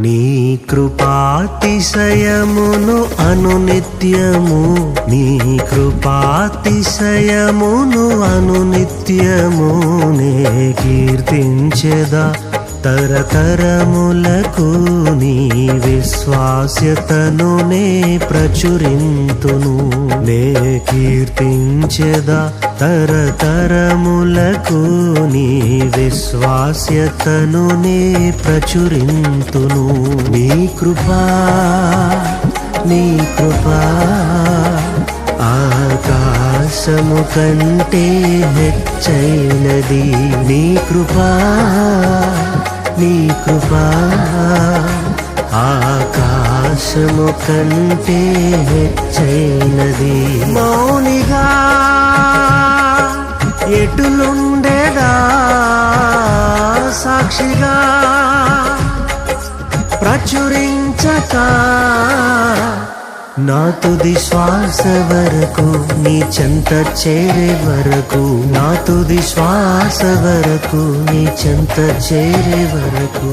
నీ కృపాతిశయమును అనునిత్యము, నీ కృపాతిశయమును అనునిత్యము నే కీర్తించెదా తరతరములకు. నీ విశ్వాస్యతను నే ప్రచురింతును, నే కీర్తించెదా తరతరములకు. నీ విశ్వాస్యతను నే ప్రచురింతును. నీ కృపా, నీ కృపా ఆకాశము కంటే హెచ్చైనది. నీ కృపా, నీ కృపా ఆకాశము కంటే హెచ్చైనది. మౌనిగా ఎటులుండేదా సాక్షిగా ప్రచురించక నా తుది శ్వాస వరకు, నీ చెంత చేరే వరకు, నా తుది శ్వాస వరకు, నీ చెంత చేరే వరకు.